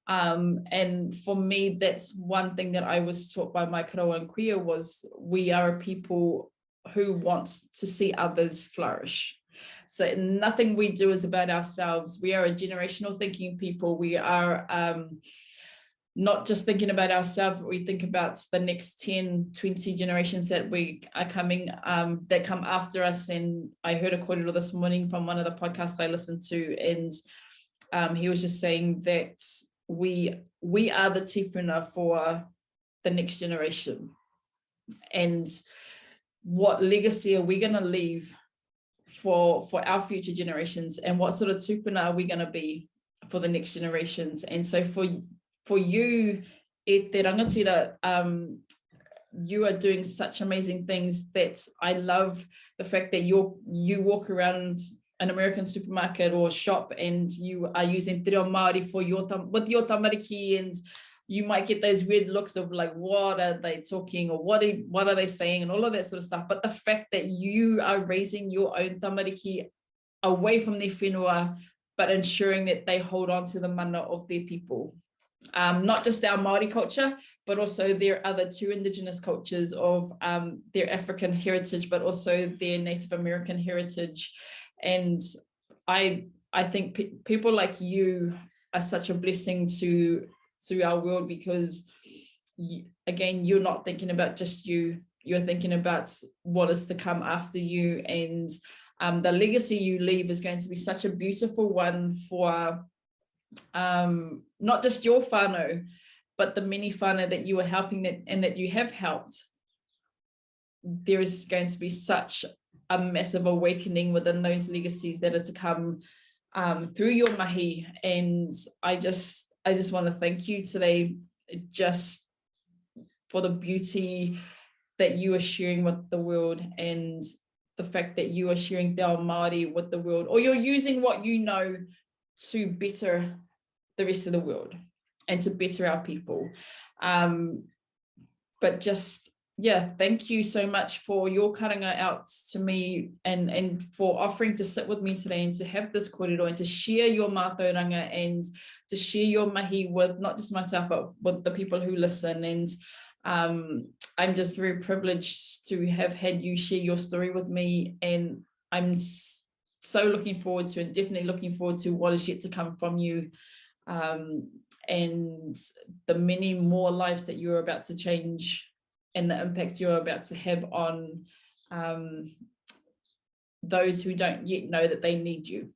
S1: And for me, that's one thing that I was taught by my karawa and kuia, was we are a people who wants to see others flourish. So nothing we do is about ourselves. We are a generational thinking people. We are not just thinking about ourselves, but we think about the next 10, 20 generations that we are coming, that come after us. And I heard a kōrero this morning from one of the podcasts I listened to, and he was just saying that we are the tipuna for the next generation. And what legacy are we going to leave for our future generations, and what sort of tupuna are we going to be for the next generations? And so for you, e te rangatira, you are doing such amazing things that I love the fact that you walk around an American supermarket or shop and you are using te reo Māori for with your tamariki, and you might get those weird looks of like, what are they talking, or what are they saying, and all of that sort of stuff. But the fact that you are raising your own tamariki away from their whenua, but ensuring that they hold on to the mana of their people. Not just our Māori culture, but also their other two Indigenous cultures of their African heritage, but also their Native American heritage. And I think people like you are such a blessing to our world, because again, you're not thinking about just you're thinking about what is to come after you, and the legacy you leave is going to be such a beautiful one for not just your whānau, but the many whānau that you are helping and that you have helped. There is going to be such a massive awakening within those legacies that are to come through your mahi. And I just want to thank you today just for the beauty that you are sharing with the world, and the fact that you are sharing te ao Māori with the world, or you're using what you know to better the rest of the world and to better our people. But just, yeah, thank you so much for your karanga out to me, and for offering to sit with me today and to have this kōrero and to share your mātauranga and to share your mahi with not just myself, but with the people who listen. And I'm just very privileged to have had you share your story with me, and I'm so looking forward to, and definitely looking forward to, what is yet to come from you, and the many more lives that you're about to change, and the impact you're about to have on those who don't yet know that they need you.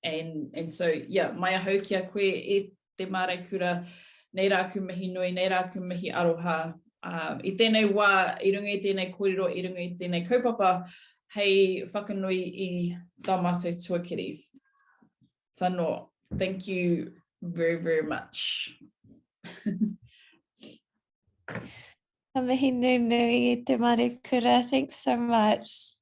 S1: And so, yeah, mai ahau kia koe e te mare kura, nei rā ku mihi nui, nei rā ku mihi aroha. I tēnei wā, i runga i tēnei kōrero, i runga i tēnei kaupapa, hei whakanui i tā mātou tuakiri. So no, thank you very, very much.
S2: Mihi nui nui i te mare kura. Thanks so much.